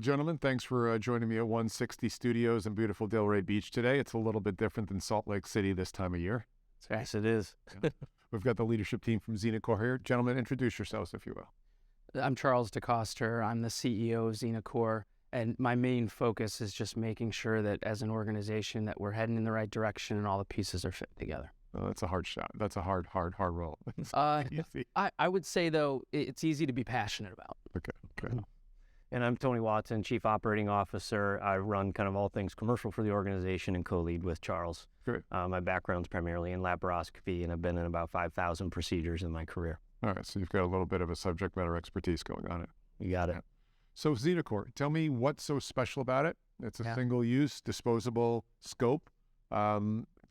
Gentlemen, thanks for joining me at 160 Studios in beautiful Delray Beach today. It's a little bit different than Salt Lake City this time of year. Yes, it is. Yeah. We've got the leadership team from Xenocor here. Gentlemen, introduce yourselves, if you will. I'm Charles DeCoster. I'm the CEO of Xenocor, and my main focus is just making sure that as an organization that we're heading in the right direction and all the pieces are fit together. Oh, that's a hard shot. That's a hard role. I would say, though, it's easy to be passionate about. Okay. And I'm Tony Watson, Chief Operating Officer. I run kind of all things commercial for the organization and co-lead with Charles. Good. My background's primarily in laparoscopy, and I've been in about 5,000 procedures in my career. All right, so you've got a little bit of a subject matter expertise going on it. You got it. Yeah. So Xenocor, tell me what's so special about it. It's a single-use, disposable scope. A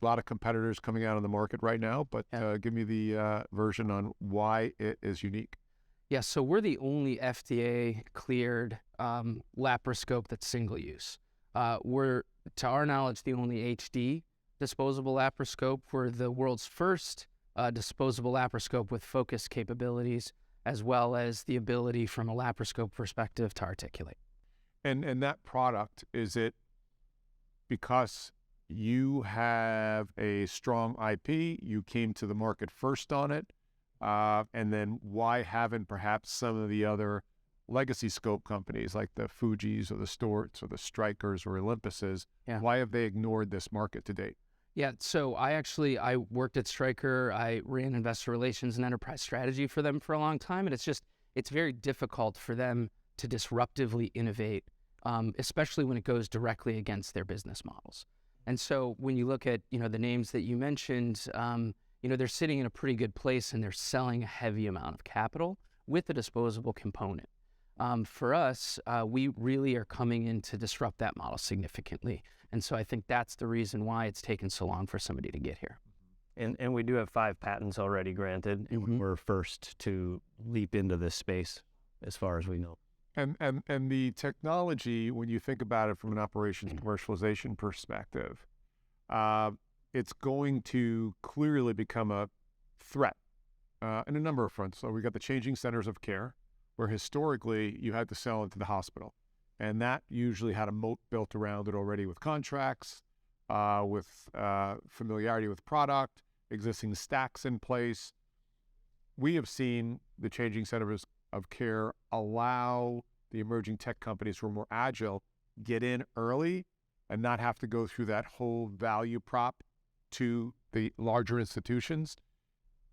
lot of competitors coming out on the market right now, but give me the version on why it is unique. Yeah, so we're the only FDA-cleared laparoscope that's single-use. We're, to our knowledge, the only HD disposable laparoscope. We're the world's first disposable laparoscope with focus capabilities, as well as the ability from a laparoscope perspective to articulate. And that product, is it because you have a strong IP, you came to the market first on it, and then why haven't perhaps some of the other legacy scope companies like the Fujis or the Storts or the Strykers or Olympuses, why have they ignored this market to date? Yeah, so I worked at Stryker. I ran investor relations and enterprise strategy for them for a long time, and it's very difficult for them to disruptively innovate, especially when it goes directly against their business models. And so when you look at, the names that you mentioned, they're sitting in a pretty good place and they're selling a heavy amount of capital with a disposable component. For us, we really are coming in to disrupt that model significantly. And so I think that's the reason why it's taken so long for somebody to get here. And we do have 5 patents already granted, and we're first to leap into this space as far as we know. And the technology, when you think about it from an operations commercialization perspective, it's going to clearly become a threat in a number of fronts. So we got the changing centers of care, where historically you had to sell into the hospital. And that usually had a moat built around it already with contracts, with familiarity with product, existing stacks in place. We have seen the changing centers of care allow the emerging tech companies who are more agile get in early and not have to go through that whole value prop to the larger institutions.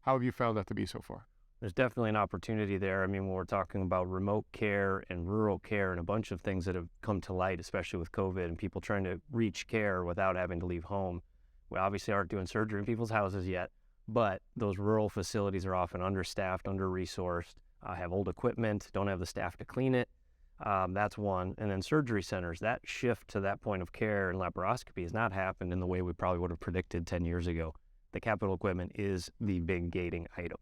How have you found that to be so far? There's definitely an opportunity there. I mean, when we're talking about remote care and rural care and a bunch of things that have come to light, especially with COVID and people trying to reach care without having to leave home. We obviously aren't doing surgery in people's houses yet, but those rural facilities are often understaffed, under-resourced, have old equipment, don't have the staff to clean it. That's one. And then surgery centers, that shift to that point of care and laparoscopy has not happened in the way we probably would have predicted 10 years ago. The capital equipment is the big gating item.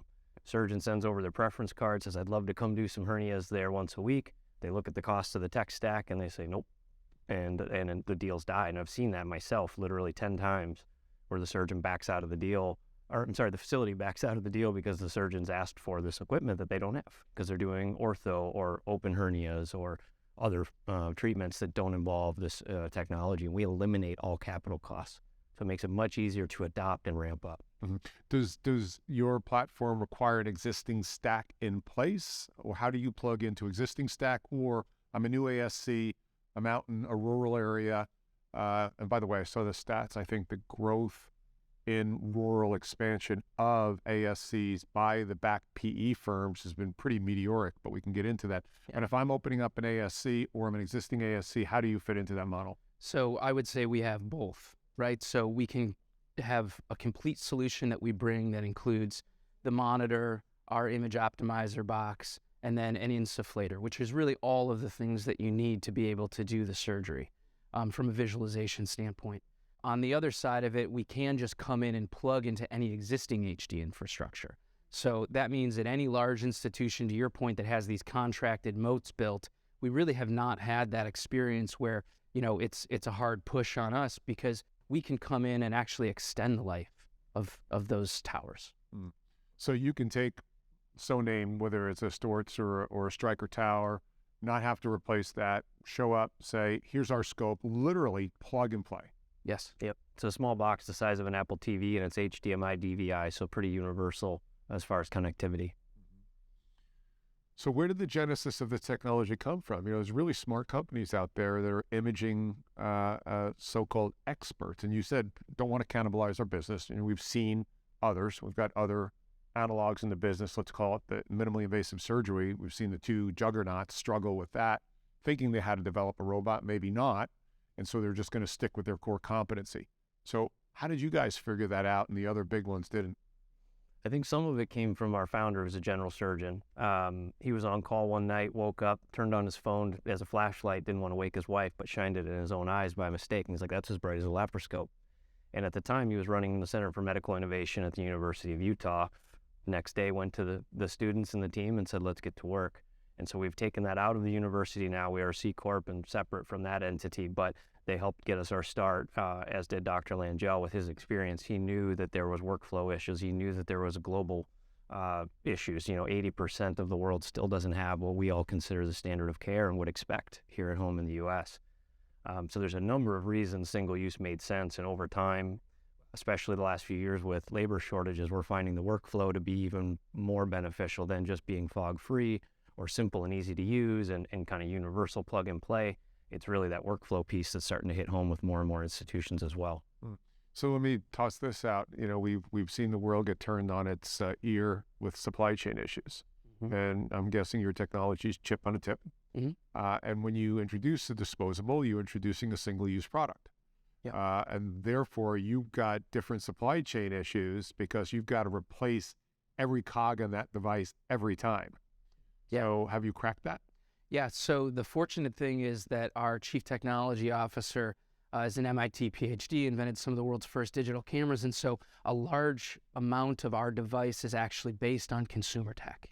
Surgeon sends over their preference card, says, I'd love to come do some hernias there once a week. They look at the cost of the tech stack and they say, nope. And the deals die. And I've seen that myself literally 10 times where the surgeon backs out of the deal, the facility backs out of the deal because the surgeons asked for this equipment that they don't have because they're doing ortho or open hernias or other treatments that don't involve this technology. And we eliminate all capital costs. So it makes it much easier to adopt and ramp up. Mm-hmm. Does your platform require an existing stack in place? Or how do you plug into existing stack? Or I'm a new ASC, I'm out in a rural area. And by the way, I saw the stats. I think the growth in rural expansion of ASCs by the back PE firms has been pretty meteoric, but we can get into that. Yeah. And if I'm opening up an ASC or I'm an existing ASC, how do you fit into that model? So I would say we have both, right? So we can have a complete solution that we bring that includes the monitor, our image optimizer box, and then an insufflator, which is really all of the things that you need to be able to do the surgery from a visualization standpoint. On the other side of it, we can just come in and plug into any existing HD infrastructure. So that means that any large institution, to your point, that has these contracted moats built, we really have not had that experience where, it's a hard push on us because we can come in and actually extend the life of those towers. Mm. So you can take, so name, whether it's a Storts or a Stryker tower, not have to replace that, show up, say, here's our scope, literally plug and play. Yes. Yep. It's a small box the size of an Apple TV, and it's HDMI DVI, so pretty universal as far as connectivity. So where did the genesis of the technology come from? There's really smart companies out there that are imaging so-called experts. And you said, don't want to cannibalize our business. We've seen others. We've got other analogs in the business, let's call it the minimally invasive surgery. We've seen the two juggernauts struggle with that, thinking they had to develop a robot, maybe not. And so they're just going to stick with their core competency. So how did you guys figure that out and the other big ones didn't? I think some of it came from our founder, who's a general surgeon. He was on call one night, woke up, turned on his phone as a flashlight, didn't want to wake his wife, but shined it in his own eyes by mistake. And he's like, that's as bright as a laparoscope. And at the time, he was running the Center for Medical Innovation at the University of Utah. Next day, went to the students and the team and said, let's get to work. And so we've taken that out of the university now. We are a C Corp and separate from that entity, but they helped get us our start, as did Dr. Langell with his experience. He knew that there was workflow issues. He knew that there was global issues. 80% of the world still doesn't have what we all consider the standard of care and would expect here at home in the U.S. So there's a number of reasons single-use made sense, and over time, especially the last few years with labor shortages, we're finding the workflow to be even more beneficial than just being fog-free or simple and easy to use and kind of universal plug and play. It's really that workflow piece that's starting to hit home with more and more institutions as well. So let me toss this out. We've seen the world get turned on its ear with supply chain issues. Mm-hmm. And I'm guessing your technology is chip on a tip. Mm-hmm. And when you introduce the disposable, you're introducing a single-use product. Yeah. And therefore, you've got different supply chain issues because you've got to replace every cog on that device every time. Yeah. So have you cracked that? Yeah, so the fortunate thing is that our chief technology officer is an MIT PhD, invented some of the world's first digital cameras, and so a large amount of our device is actually based on consumer tech.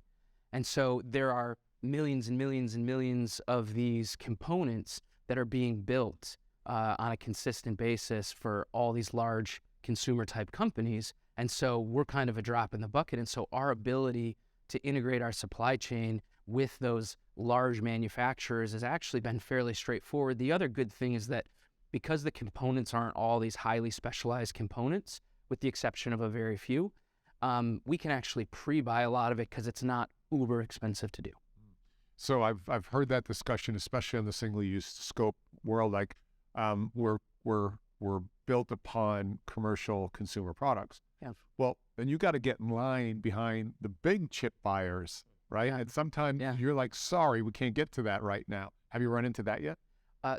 And so there are millions and millions and millions of these components that are being built on a consistent basis for all these large consumer-type companies, and so we're kind of a drop in the bucket, and so our ability to integrate our supply chain with those large manufacturers has actually been fairly straightforward. The other good thing is that because the components aren't all these highly specialized components, with the exception of a very few, we can actually pre-buy a lot of it because it's not uber expensive to do. So I've heard that discussion, especially on the single-use scope world, like we're built upon commercial consumer products. Yeah. Well, then you got to get in line behind the big chip buyers, right? And sometimes you're like, sorry, we can't get to that right now. Have you run into that yet?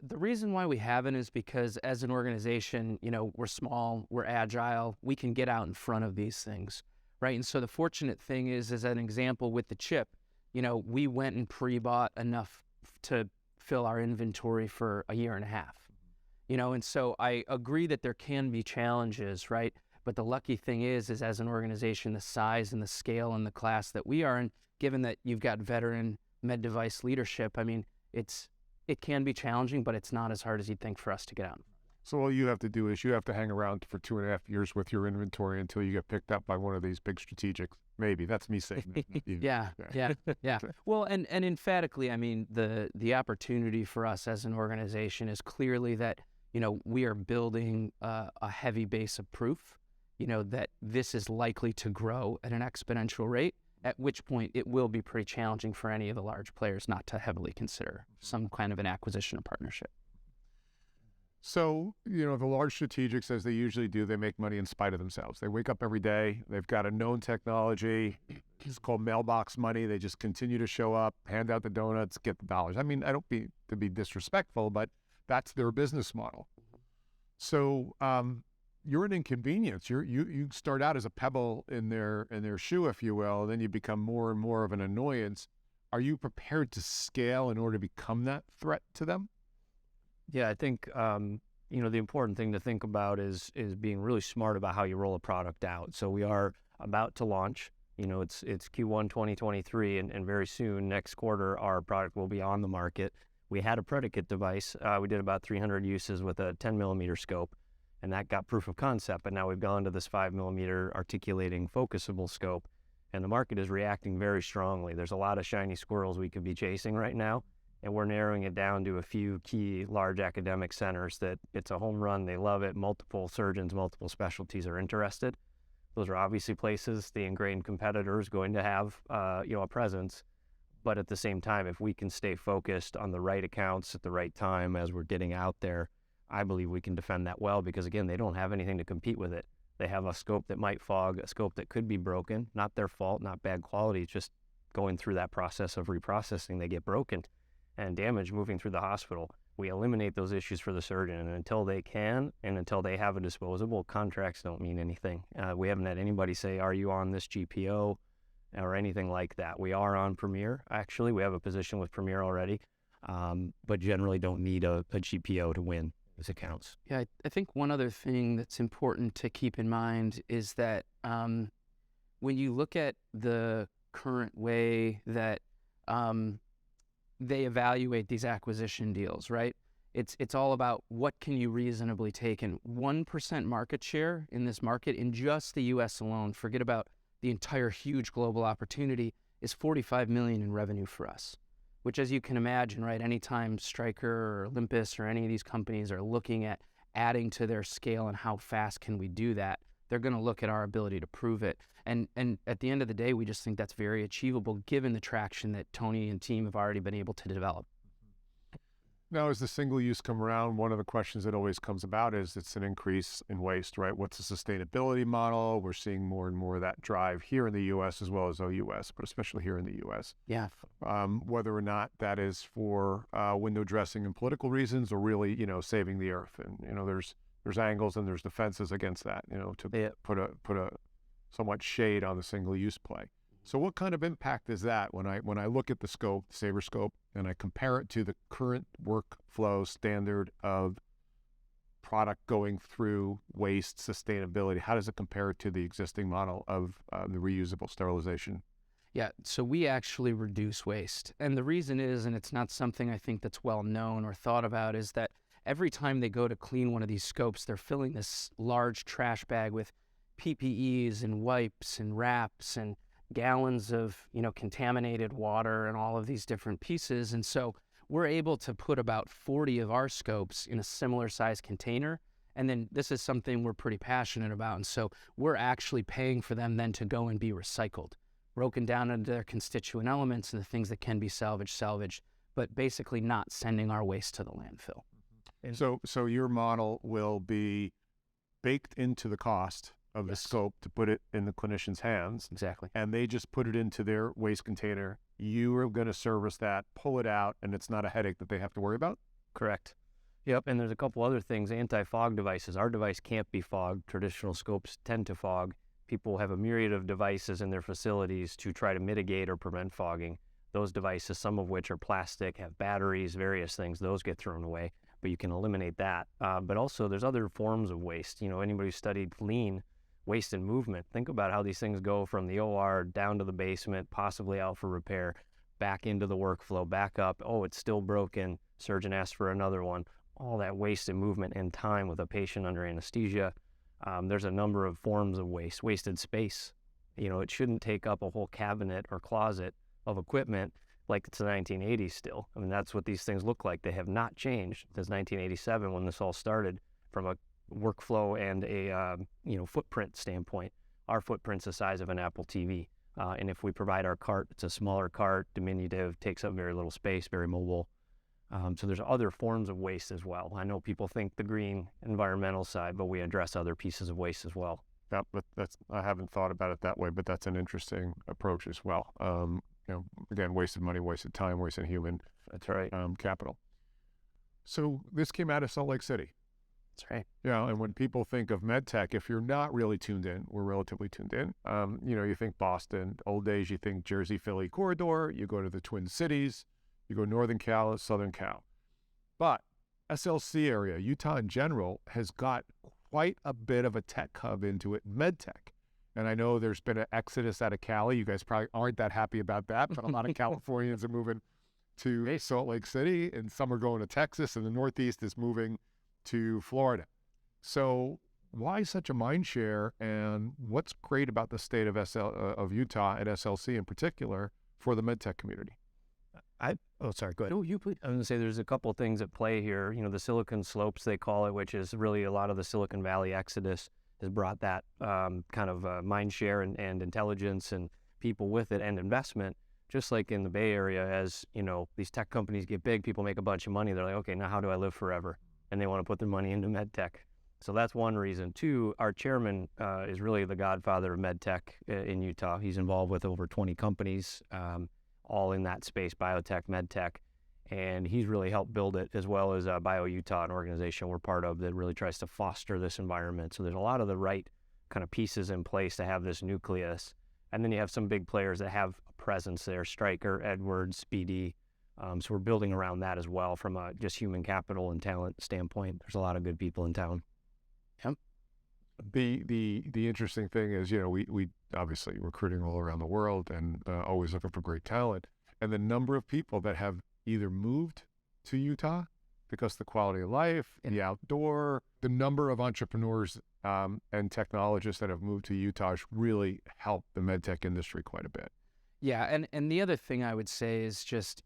The reason why we haven't is because as an organization, we're small, we're agile, we can get out in front of these things, right? And so the fortunate thing is, as an example with the chip, we went and pre-bought enough to fill our inventory for a year and a half, and so I agree that there can be challenges, right? But the lucky thing is as an organization, the size and the scale and the class that we are in, given that you've got veteran med device leadership, I mean, it can be challenging, but it's not as hard as you'd think for us to get out. So all you have to do is you have to hang around for 2.5 years with your inventory until you get picked up by one of these big strategics. Maybe that's me saying that. Yeah. Well, and emphatically, I mean, the opportunity for us as an organization is clearly that, we are building a heavy base of proof, that this is likely to grow at an exponential rate, at which point it will be pretty challenging for any of the large players not to heavily consider some kind of an acquisition or partnership. So, the large strategics, as they usually do, they make money in spite of themselves. They wake up every day. They've got a known technology. It's called mailbox money. They just continue to show up, hand out the donuts, get the dollars. I mean, I don't mean to be disrespectful, but that's their business model. So you're an inconvenience. You start out as a pebble in their shoe, if you will, and then you become more and more of an annoyance. Are you prepared to scale in order to become that threat to them? Yeah, I think the important thing to think about is being really smart about how you roll a product out. So we are about to launch. It's Q1 2023, and very soon, next quarter, our product will be on the market. We had a predicate device. We did about 300 uses with a 10 millimeter scope, and that got proof of concept. But now we've gone to this 5 millimeter articulating focusable scope, and the market is reacting very strongly. There's a lot of shiny squirrels we could be chasing right now, and we're narrowing it down to a few key large academic centers that it's a home run. They love it. Multiple surgeons, multiple specialties are interested. Those are obviously places the ingrained competitor is going to have, a presence. But at the same time, if we can stay focused on the right accounts at the right time as we're getting out there, I believe we can defend that well, because again, they don't have anything to compete with it. They have a scope that might fog, a scope that could be broken, not their fault, not bad quality, just going through that process of reprocessing, they get broken and damaged moving through the hospital. We eliminate those issues for the surgeon, and until they can, and until they have a disposable, contracts don't mean anything. We haven't had anybody say, are you on this GPO or anything like that. We are on Premier, actually. We have a position with Premier already, but generally don't need a GPO to win those accounts. Yeah, I think one other thing that's important to keep in mind is that when you look at the current way that they evaluate these acquisition deals, right? It's all about what can you reasonably take, and 1% market share in this market in just the U.S. alone, forget about the entire huge global opportunity, is $45 million in revenue for us, which, as you can imagine, right, anytime Stryker or Olympus or any of these companies are looking at adding to their scale and how fast can we do that, they're going to look at our ability to prove it. And at the end of the day, we just think that's very achievable given the traction that Tony and team have already been able to develop. Now, as the single use come around, one of the questions that always comes about is it's an increase in waste, right? What's the sustainability model? We're seeing more and more of that drive here in the U.S. as well as OUS, but especially here in the U.S. Yeah. Whether or not that is for window dressing and political reasons, or really, saving the earth. And, there's angles and there's defenses against that, to put a somewhat shade on the single use play. So what kind of impact is that when I look at the scope, Sabre scope, and I compare it to the current workflow standard of product going through waste sustainability? How does it compare to the existing model of the reusable sterilization? Yeah, so we actually reduce waste. And the reason is, and it's not something I think that's well known or thought about, is that every time they go to clean one of these scopes, they're filling this large trash bag with PPEs and wipes and wraps and gallons of, contaminated water and all of these different pieces. And so we're able to put about 40 of our scopes in a similar size container. And then this is something we're pretty passionate about. And so we're actually paying for them then to go and be recycled, broken down into their constituent elements and the things that can be salvaged, but basically not sending our waste to the landfill. So your model will be baked into the cost of the scope to put it in the clinician's hands. Exactly. And they just put it into their waste container. You are going to service that, pull it out, and it's not a headache that they have to worry about? Correct. Yep, and there's a couple other things. Anti-fog devices. Our device can't be fogged. Traditional scopes tend to fog. People have a myriad of devices in their facilities to try to mitigate or prevent fogging. Those devices, some of which are plastic, have batteries, various things, those get thrown away, but you can eliminate that. But also there's other forms of waste. Anybody who studied lean, waste and movement, think about how these things go from the OR down to the basement, possibly out for repair, back into the workflow, back up. Oh, it's still broken. Surgeon asks for another one. All that waste and movement and time with a patient under anesthesia. There's a number of forms of waste. Wasted space. It shouldn't take up a whole cabinet or closet of equipment like it's the 1980s still. I mean, that's what these things look like. They have not changed since 1987 when this all started from a workflow and a footprint standpoint. Our footprint's the size of an Apple TV. And if we provide our cart, it's a smaller cart, diminutive, takes up very little space, very mobile. So there's other forms of waste as well. I know people think the green environmental side, but we address other pieces of waste as well. Yeah, but I haven't thought about it that way, but that's an interesting approach as well. Again, wasted money, wasted time, wasted human That's right. Capital. So this came out of Salt Lake City. That's right. Yeah, and when people think of medtech, if you're not really tuned in, we're relatively tuned in. You think Boston, old days, you think Jersey, Philly corridor, you go to the Twin Cities, you go Northern Cal, Southern Cal. But SLC area, Utah in general, has got quite a bit of a tech hub into it, medtech. And I know there's been an exodus out of Cali. You guys probably aren't that happy about that, but a lot of Californians are moving to Salt Lake City, and some are going to Texas, and the Northeast is moving to Florida. So why such a mind share, and what's great about the state of Utah and SLC in particular for the medtech community? Sorry, go ahead. No, you please. I was going to say there's a couple of things at play here. The Silicon Slopes, they call it, which is really a lot of the Silicon Valley exodus has brought that kind of mind share and intelligence and people with it and investment. Just like in the Bay Area, as these tech companies get big, people make a bunch of money. They're like, okay, now how do I live forever? And they want to put their money into medtech. So that's one reason. Two, our chairman is really the godfather of medtech in Utah. He's involved with over 20 companies, all in that space, biotech, medtech. And he's really helped build it, as well as Bio Utah, an organization we're part of that really tries to foster this environment. So there's a lot of the right kind of pieces in place to have this nucleus. And then you have some big players that have a presence there, Stryker, Edwards, BD. So we're building around that as well from a just human capital and talent standpoint. There's a lot of good people in town. Yep. The interesting thing is, we obviously recruiting all around the world and always looking for great talent. And the number of people that have either moved to Utah because the quality of life, the outdoor, the number of entrepreneurs and technologists that have moved to Utah has really helped the medtech industry quite a bit. Yeah, and the other thing I would say is just,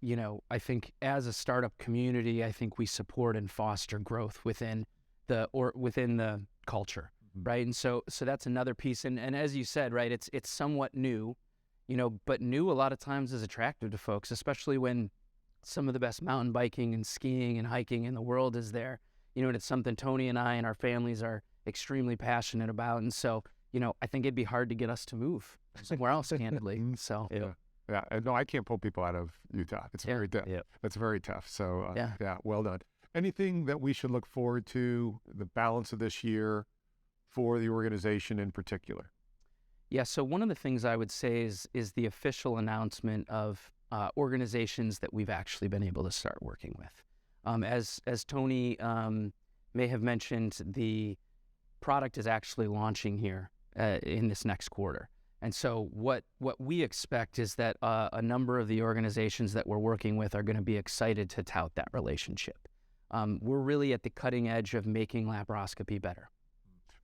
I think as a startup community, I think we support and foster growth within the culture, right? And so that's another piece. And as you said, right, it's somewhat new, but new a lot of times is attractive to folks, especially when some of the best mountain biking and skiing and hiking in the world is there. And it's something Tony and I and our families are extremely passionate about. And so, I think it'd be hard to get us to move somewhere else, candidly. So yeah. And no, I can't pull people out of Utah. It's very tough. Yeah. It's very tough. So well done. Anything that we should look forward to the balance of this year for the organization in particular? Yeah. So one of the things I would say is the official announcement of organizations that we've actually been able to start working with. As Tony may have mentioned, the product is actually launching here in this next quarter. And so what we expect is that a number of the organizations that we're working with are going to be excited to tout that relationship. We're really at the cutting edge of making laparoscopy better.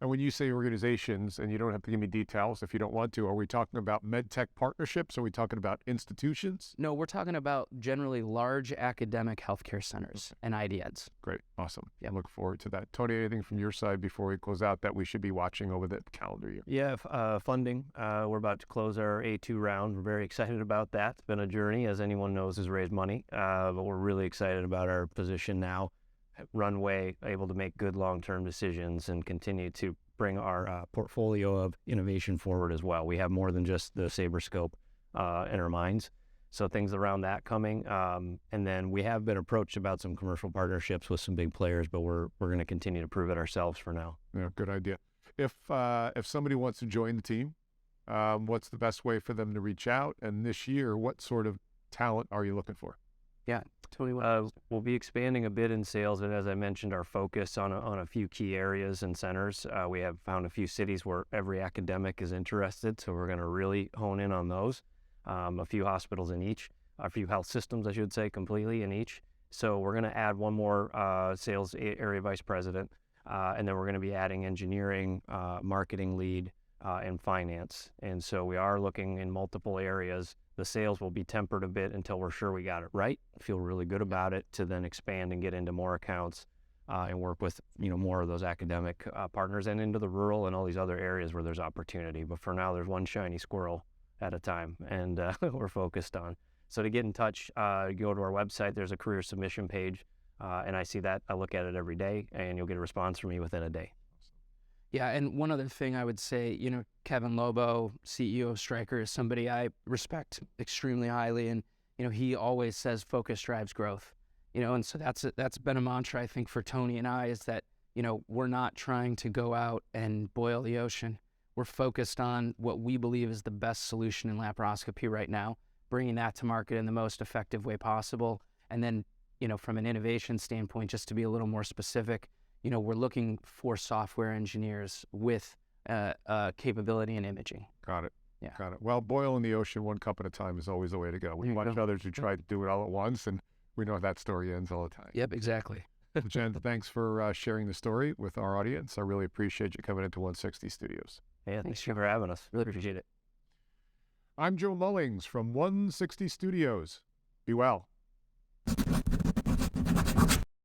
And when you say organizations, and you don't have to give me details if you don't want to, are we talking about medtech partnerships? Are we talking about institutions? No, we're talking about generally large academic healthcare centers and IDNs. Great. Awesome. Yep. I look forward to that. Tony, anything from your side before we close out that we should be watching over the calendar year? Yeah, funding. We're about to close our A2 round. We're very excited about that. It's been a journey, as anyone knows, has raised money, but we're really excited about our position now. Runway, able to make good long-term decisions and continue to bring our portfolio of innovation forward as well. We have more than just the Saber scope in our minds. So things around that coming. And then we have been approached about some commercial partnerships with some big players, but we're going to continue to prove it ourselves for now. Yeah, good idea. If somebody wants to join the team, what's the best way for them to reach out? And this year, what sort of talent are you looking for? Yeah, Tony. We'll be expanding a bit in sales, and as I mentioned, our focus on a few key areas and centers. We have found a few cities where every academic is interested, so we're going to really hone in on those. A few hospitals in each, a few health systems, I should say, completely in each. So we're going to add one more sales area vice president, and then we're going to be adding engineering, marketing lead, and finance. And so we are looking in multiple areas. The sales will be tempered a bit until we're sure we got it right, feel really good about it, to then expand and get into more accounts and work with more of those academic partners and into the rural and all these other areas where there's opportunity. But for now, there's one shiny squirrel at a time, and we're focused on. So to get in touch, go to our website. There's a career submission page, and I see that. I look at it every day, and you'll get a response from me within a day. Yeah, and one other thing I would say, Kevin Lobo, CEO of Stryker, is somebody I respect extremely highly, and he always says focus drives growth. And so that's been a mantra, I think, for Tony and I, is that we're not trying to go out and boil the ocean. We're focused on what we believe is the best solution in laparoscopy right now, bringing that to market in the most effective way possible, and then from an innovation standpoint, just to be a little more specific. We're looking for software engineers with capability in imaging. Got it. Yeah. Got it. Well, boiling the ocean one cup at a time is always the way to go. We watch others who try to do it all at once, and we know that story ends all the time. Yep, exactly. Jen, thanks for sharing the story with our audience. I really appreciate you coming into 160 Studios. Yeah, thanks for having us. Really appreciate it. I'm Joe Mullings from 160 Studios. Be well.